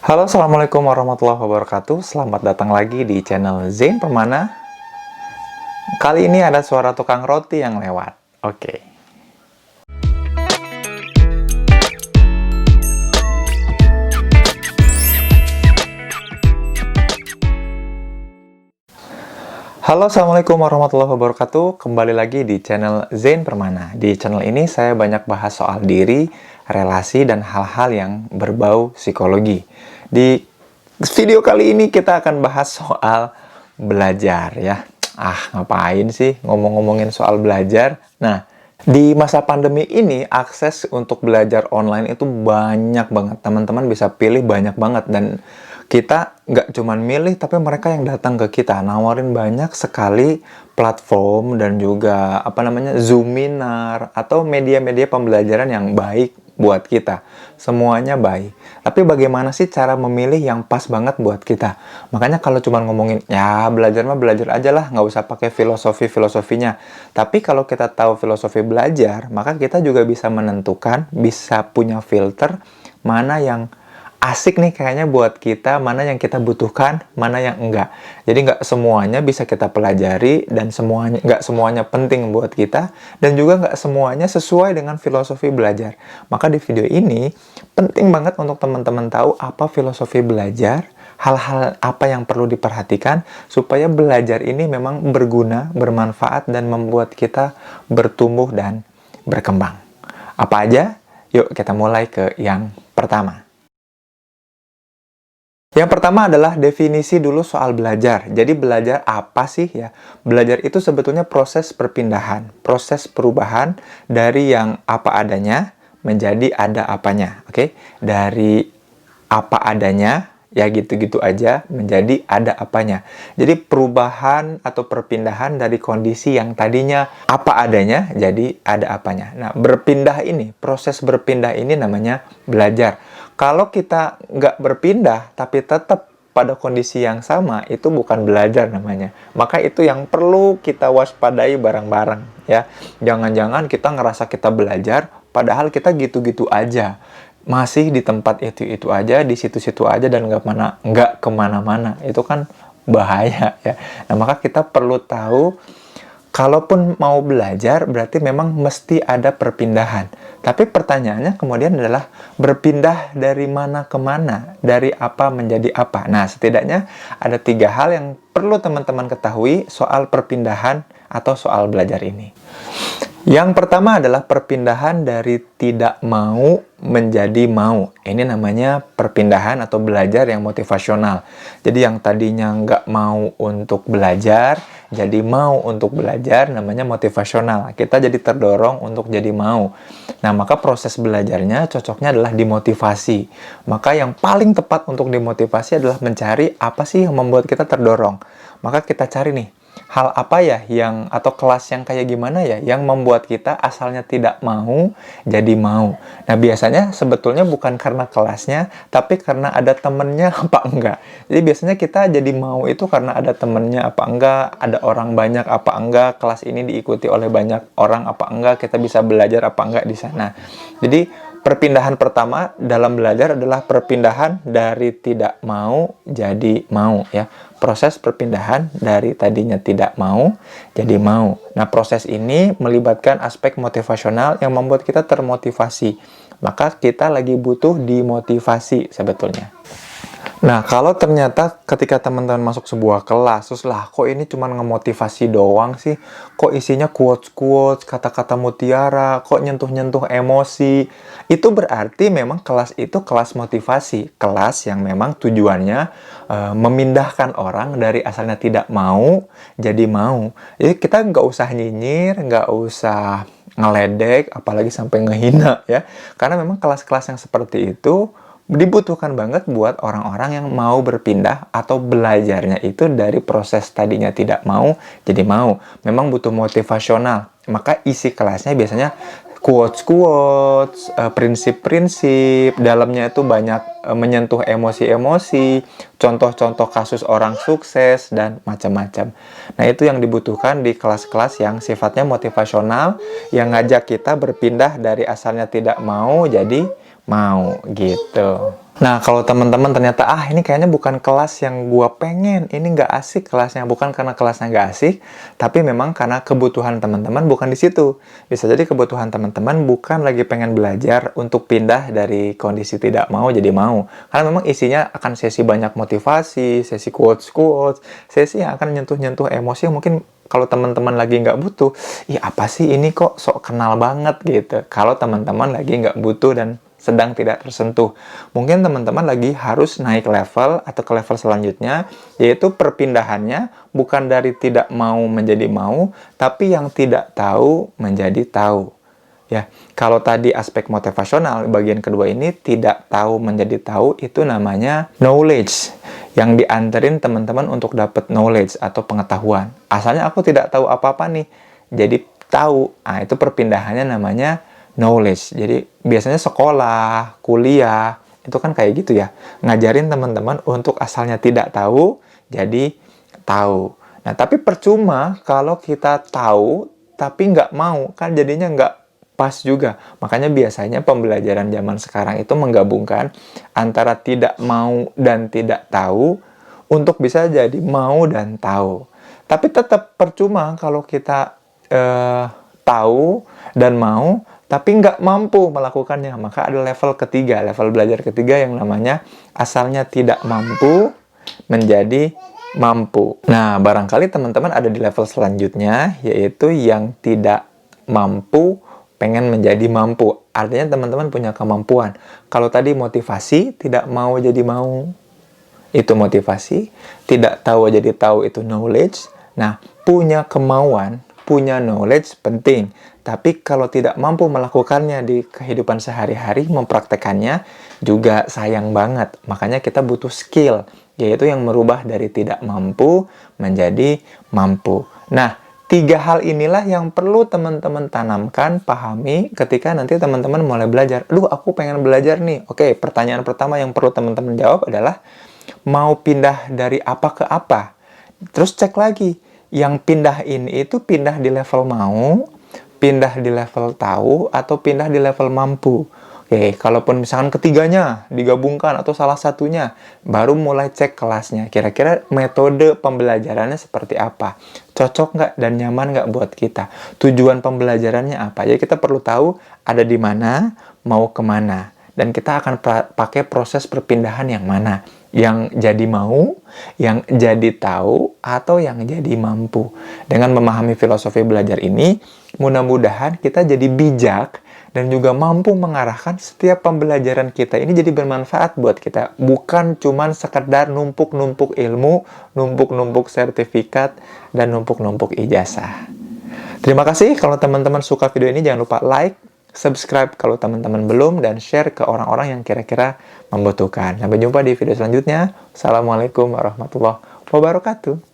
Halo, assalamualaikum warahmatullahi wabarakatuh. Selamat datang lagi di channel Zain Permana. Kali ini ada suara tukang roti yang lewat. Oke. Halo, assalamualaikum warahmatullahi wabarakatuh. Kembali lagi di channel Zain Permana. Di channel ini saya banyak bahas soal diri, relasi, dan hal-hal yang berbau psikologi. Di video kali ini kita akan bahas soal belajar ya. Ngapain sih ngomong-ngomongin soal belajar? Nah, di masa pandemi ini akses untuk belajar online itu banyak banget. Teman-teman bisa pilih banyak banget dan kita nggak cuman milih, tapi mereka yang datang ke kita nawarin banyak sekali platform dan juga Zoominar atau media-media pembelajaran yang baik buat kita. Semuanya baik. Tapi bagaimana sih cara memilih yang pas banget buat kita? Makanya kalau cuma ngomongin, ya belajar mah belajar aja lah, nggak usah pakai filosofinya. Tapi kalau kita tahu filosofi belajar, maka kita juga bisa menentukan, bisa punya filter, mana yang asik nih kayaknya buat kita, mana yang kita butuhkan, mana yang enggak. Jadi nggak semuanya bisa kita pelajari, dan nggak semuanya penting buat kita, dan juga nggak semuanya sesuai dengan filosofi belajar. Maka di video ini, penting banget untuk teman-teman tahu apa filosofi belajar, hal-hal apa yang perlu diperhatikan, supaya belajar ini memang berguna, bermanfaat, dan membuat kita bertumbuh dan berkembang. Apa aja? Yuk kita mulai ke yang pertama. Yang pertama adalah definisi dulu soal belajar. Jadi belajar apa sih ya? Belajar itu sebetulnya proses perpindahan, proses perubahan dari yang apa adanya menjadi ada apanya. Oke? Dari apa adanya, ya gitu-gitu aja, menjadi ada apanya. Jadi perubahan atau perpindahan dari kondisi yang tadinya apa adanya jadi ada apanya. Nah, proses berpindah ini namanya belajar. Kalau kita nggak berpindah, tapi tetap pada kondisi yang sama, itu bukan belajar namanya. Maka itu yang perlu kita waspadai bareng-bareng ya. Jangan-jangan kita ngerasa kita belajar, padahal kita gitu-gitu aja. Masih di tempat itu aja, di situ-situ aja, dan nggak kemana-mana. Itu kan bahaya ya. Nah, maka kita perlu tahu, kalaupun mau belajar, berarti memang mesti ada perpindahan. Tapi pertanyaannya kemudian adalah, berpindah dari mana ke mana? Dari apa menjadi apa? Nah, setidaknya ada 3 hal yang perlu teman-teman ketahui soal perpindahan atau soal belajar ini. Yang pertama adalah perpindahan dari tidak mau menjadi mau. Ini namanya perpindahan atau belajar yang motivasional. Jadi yang tadinya nggak mau untuk belajar, jadi mau untuk belajar, namanya motivasional. Kita jadi terdorong untuk jadi mau. Nah, maka proses belajarnya cocoknya adalah dimotivasi. Maka yang paling tepat untuk dimotivasi adalah mencari apa sih yang membuat kita terdorong. Maka kita cari nih, hal apa ya atau kelas yang kayak gimana ya yang membuat kita asalnya tidak mau jadi mau. Nah, biasanya sebetulnya bukan karena kelasnya, tapi karena ada temennya apa enggak. Jadi biasanya kita jadi mau itu karena ada temennya apa enggak, ada orang banyak apa enggak, kelas ini diikuti oleh banyak orang apa enggak, kita bisa belajar apa enggak di sana. Jadi perpindahan pertama dalam belajar adalah perpindahan dari tidak mau jadi mau ya. Proses perpindahan dari tadinya tidak mau jadi mau. Nah, proses ini melibatkan aspek motivasional yang membuat kita termotivasi. Maka kita lagi butuh dimotivasi sebetulnya. Nah, kalau ternyata ketika teman-teman masuk sebuah kelas, terus kok ini cuma ngemotivasi doang sih? Kok isinya quotes-quotes, kata-kata mutiara, kok nyentuh-nyentuh emosi? Itu berarti memang kelas itu kelas motivasi. Kelas yang memang tujuannya memindahkan orang dari asalnya tidak mau, jadi mau. Jadi kita nggak usah nyinyir, nggak usah ngeledek, apalagi sampai ngehina ya. Karena memang kelas-kelas yang seperti itu dibutuhkan banget buat orang-orang yang mau berpindah atau belajarnya itu dari proses tadinya tidak mau jadi mau. Memang butuh motivasional. Maka isi kelasnya biasanya quotes-quotes, prinsip-prinsip, dalamnya itu banyak menyentuh emosi-emosi, contoh-contoh kasus orang sukses, dan macam-macam. Nah, itu yang dibutuhkan di kelas-kelas yang sifatnya motivasional, yang ngajak kita berpindah dari asalnya tidak mau jadi mau gitu. Nah, kalau teman-teman ternyata, ini kayaknya bukan kelas yang gua pengen, ini nggak asik kelasnya, bukan karena kelasnya nggak asik, tapi memang karena kebutuhan teman-teman bukan di situ. Bisa jadi kebutuhan teman-teman bukan lagi pengen belajar untuk pindah dari kondisi tidak mau jadi mau. Karena memang isinya akan sesi banyak motivasi, sesi quotes-quotes, sesi yang akan nyentuh-nyentuh emosi yang mungkin kalau teman-teman lagi nggak butuh, apa sih ini kok sok kenal banget gitu. Kalau teman-teman lagi nggak butuh dan sedang tidak tersentuh. Mungkin teman-teman lagi harus naik level atau ke level selanjutnya, yaitu perpindahannya bukan dari tidak mau menjadi mau, tapi yang tidak tahu menjadi tahu. Ya, kalau tadi aspek motivasional, bagian kedua ini tidak tahu menjadi tahu, itu namanya knowledge. Yang dianterin teman-teman untuk dapat knowledge atau pengetahuan. Asalnya aku tidak tahu apa-apa nih, jadi tahu. Itu perpindahannya namanya knowledge. Jadi biasanya sekolah, kuliah, itu kan kayak gitu ya. Ngajarin teman-teman untuk asalnya tidak tahu, jadi tahu. Nah, tapi percuma kalau kita tahu, tapi nggak mau. Kan jadinya nggak pas juga. Makanya biasanya pembelajaran zaman sekarang itu menggabungkan antara tidak mau dan tidak tahu untuk bisa jadi mau dan tahu. Tapi tetap percuma kalau kita tahu dan mau, tapi nggak mampu melakukannya. Maka ada level ketiga, level belajar ketiga yang namanya asalnya tidak mampu menjadi mampu. Nah, barangkali teman-teman ada di level selanjutnya, yaitu yang tidak mampu pengen menjadi mampu. Artinya teman-teman punya kemampuan. Kalau tadi motivasi, tidak mau jadi mau, itu motivasi. Tidak tahu jadi tahu, itu knowledge. Nah, punya kemauan, punya knowledge penting. Tapi kalau tidak mampu melakukannya di kehidupan sehari-hari, mempraktekannya juga sayang banget. Makanya kita butuh skill, yaitu yang merubah dari tidak mampu menjadi mampu. Nah, 3 hal inilah yang perlu teman-teman tanamkan, pahami ketika nanti teman-teman mulai belajar. Aku pengen belajar nih. Oke, pertanyaan pertama yang perlu teman-teman jawab adalah, mau pindah dari apa ke apa? Terus cek lagi, yang pindah ini itu pindah di level mau, pindah di level tahu, atau pindah di level mampu. Oke, kalaupun misalkan ketiganya digabungkan atau salah satunya, baru mulai cek kelasnya. Kira-kira metode pembelajarannya seperti apa? Cocok nggak dan nyaman nggak buat kita? Tujuan pembelajarannya apa? Jadi kita perlu tahu ada di mana, mau kemana. Dan kita akan pakai proses perpindahan yang mana? Yang jadi mau, yang jadi tahu, atau yang jadi mampu. Dengan memahami filosofi belajar ini, mudah-mudahan kita jadi bijak dan juga mampu mengarahkan setiap pembelajaran kita ini jadi bermanfaat buat kita. Bukan cuman sekedar numpuk-numpuk ilmu, numpuk-numpuk sertifikat, dan numpuk-numpuk ijazah. Terima kasih. Kalau teman-teman suka video ini, jangan lupa like, subscribe kalau teman-teman belum, dan share ke orang-orang yang kira-kira membutuhkan. Sampai jumpa di video selanjutnya. Assalamualaikum warahmatullahi wabarakatuh.